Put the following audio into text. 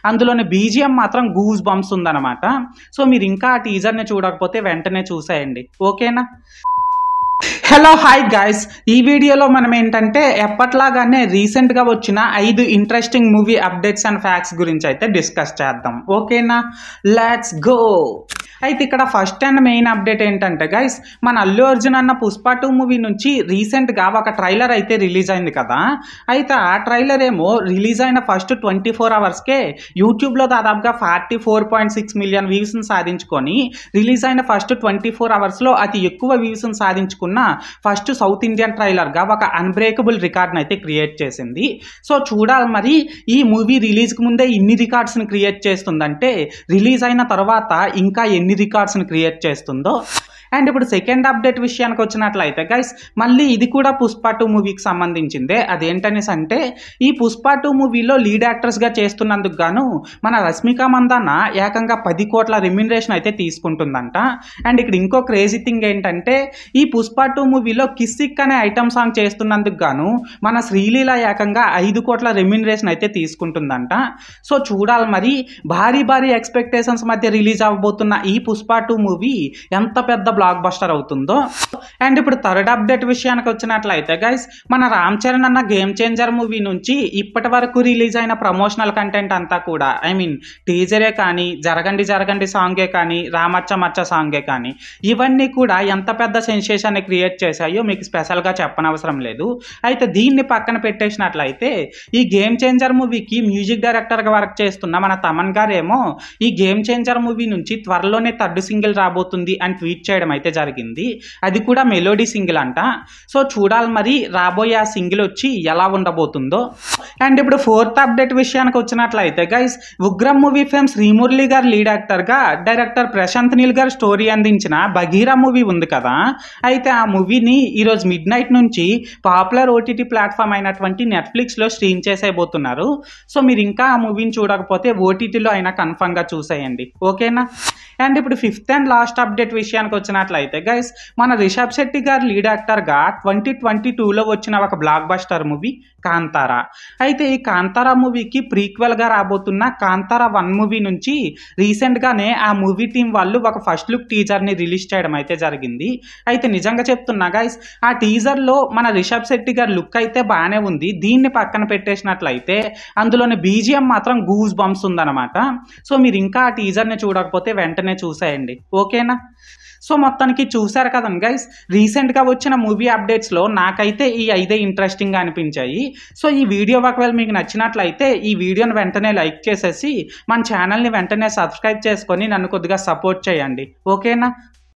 అందులోని బీజిఎం మాత్రం goose bumps ఉందన్నమాట. సో మీరు ఇంకా ఆ టీజర్ని చూడకపోతే వెంటనే చూసేయండి, ఓకేనా. హలో హాయ్ గైస్, ఈ వీడియోలో మనం ఏంటంటే ఎప్పట్లాగానే రీసెంట్గా వచ్చిన 5 interesting movie updates and facts గురించి అయితే డిస్కస్ చేద్దాం, ఓకేనా. Let's go. అయితే ఇక్కడ ఫస్ట్ అండ్ మెయిన్ అప్డేట్ ఏంటంటే గైస్, మన అల్లు అర్జున్ అన్న పుష్ప 2 మూవీ నుంచి రీసెంట్గా ఒక ట్రైలర్ అయితే రిలీజ్ అయింది కదా. అయితే ఆ ట్రైలర్ ఏమో రిలీజ్ అయిన ఫస్ట్ 24 అవర్స్కే యూట్యూబ్లో దాదాపుగా 44.6 మిలియన్ వ్యూస్ని సాధించుకొని రిలీజ్ అయిన ఫస్ట్ 24 అవర్స్లో అతి ఎక్కువ వ్యూస్ని సాధించుకున్న ఫస్ట్ సౌత్ ఇండియన్ ట్రైలర్గా ఒక అన్బ్రేకబుల్ రికార్డ్ని అయితే క్రియేట్ చేసింది. సో చూడాలి మరి ఈ మూవీ రిలీజ్కి ముందే ఇన్ని రికార్డ్స్ని క్రియేట్ చేస్తుందంటే రిలీజ్ అయిన తర్వాత ఇంకా ఎన్ని రికార్డ్స్ని క్రియేట్ చేస్తుందో. అండ్ ఇప్పుడు సెకండ్ అప్డేట్ విషయానికి వచ్చినట్లయితే గైస్, మళ్ళీ ఇది కూడా పుష్ప 2 మూవీకి సంబంధించిందే. అదేంటనేసి అంటే ఈ పుష్ప 2 మూవీలో లీడ్ యాక్టర్స్గా చేస్తున్నందుకు గాను మన రష్మిక మందాన ఏకంగా 10 కోట్ల రెమ్యునరేషన్ అయితే తీసుకుంటుందంట. అండ్ ఇక్కడ ఇంకో క్రేజీ థింగ్ ఏంటంటే ఈ పుష్ప 2 మూవీలో కిస్సిక్ అనే ఐటమ్ సాంగ్ చేస్తున్నందుకు గాను మన శ్రీలీల ఏకంగా 5 కోట్ల రెమ్యునరేషన్ అయితే తీసుకుంటుందంట. సో చూడాలి మరి భారీ భారీ ఎక్స్పెక్టేషన్స్ మధ్య రిలీజ్ అవ్వబోతున్న ఈ పుష్ప 2 మూవీ ఎంత పెద్ద బ్లాక్ బస్టర్ అవుతుందో. అండ్ ఇప్పుడు థర్డ్ అప్డేట్ విషయానికి వచ్చినట్లయితే గైస్, మన రామ్ చరణ్ అన్న గేమ్ చేంజర్ మూవీ నుంచి ఇప్పటి వరకు రిలీజ్ అయిన ప్రమోషనల్ కంటెంట్ అంతా కూడా, ఐ మీన్ టీజరే కానీ, జరగండి జరగండి సాంగే కానీ, రామచ్చ మచ్చ సాంగే కానీ, ఇవన్నీ కూడా ఎంత పెద్ద సెన్సేషన్ని క్రియేట్ చేశాయో మీకు స్పెషల్గా చెప్పనవసరం లేదు. అయితే దీన్ని పక్కన పెట్టేసినట్లయితే ఈ గేమ్ చేంజర్ మూవీకి మ్యూజిక్ డైరెక్టర్గా వర్క్ చేస్తున్న మన తమన్ గారేమో ఈ గేమ్ చేంజర్ మూవీ నుంచి త్వరలోనే 3rd సింగిల్ రాబోతుంది అని ట్వీట్ చేయడం అయితే జరిగింది. అది కూడా మెలోడీ సింగిల్ అంట. సో చూడాలి మరి రాబోయే ఆ సింగిల్ వచ్చి ఎలా ఉండబోతుందో. అండ్ ఇప్పుడు ఫోర్త్ అప్డేట్ విషయానికి వచ్చినట్లయితే guys, Ugramm movie fame Srimurali గారు లీడ్ యాక్టర్గా డైరెక్టర్ ప్రశాంత్ నీల్ గారు స్టోరీ అందించిన బగీరా మూవీ ఉంది కదా. అయితే ఆ మూవీని ఈరోజు మిడ్ నైట్ నుంచి పాపులర్ ఓటీటీ ప్లాట్ఫామ్ అయినటువంటి నెట్ఫ్లిక్స్లో స్ట్రీమ్ చేసేయబోతున్నారు. సో మీరు ఇంకా ఆ మూవీని చూడకపోతే ఓటీటీలో అయినా కన్ఫర్మ్గా చూసేయండి, ఓకేనా. అండ్ ఇప్పుడు ఫిఫ్త్ అండ్ లాస్ట్ అప్డేట్ విషయానికి వచ్చినట్లయితే గైస్, మన రిషబ్ శెట్టి గారు లీడ్ యాక్టర్గా 2022లో వచ్చిన ఒక బ్లాక్ బస్టర్ మూవీ కాంతారా. అయితే ఈ కాంతారా మూవీకి ప్రీక్వెల్గా రాబోతున్న కాంతారా 1 మూవీ నుంచి రీసెంట్గానే ఆ మూవీ టీం వాళ్ళు ఒక ఫస్ట్ లుక్ టీజర్ని రిలీజ్ చేయడం అయితే జరిగింది. అయితే నిజంగా చెప్తున్నా గైస్, ఆ టీజర్లో మన రిషబ్ శెట్టి గారి లుక్ అయితే బాగానే ఉంది. దీన్ని పక్కన పెట్టేసినట్లయితే అందులోని బీజిఎం మాత్రం గూస్ బంప్స్ ఉందన్నమాట. సో మీరు ఇంకా ఆ టీజర్ని చూడకపోతే వెంటనే చూసేయండి, ఓకేనా. సో మొత్తానికి చూసారు కదండి గైస్, రీసెంట్గా వచ్చిన మూవీ అప్డేట్స్లో నాకైతే ఈ 5 ఇంట్రెస్టింగ్గా అనిపించాయి. సో ఈ వీడియో ఒకవేళ మీకు నచ్చినట్లయితే ఈ వీడియోని వెంటనే లైక్ చేసేసి మన ఛానల్ని వెంటనే సబ్స్క్రైబ్ చేసుకొని నన్ను కొద్దిగా సపోర్ట్ చేయండి, ఓకేనా.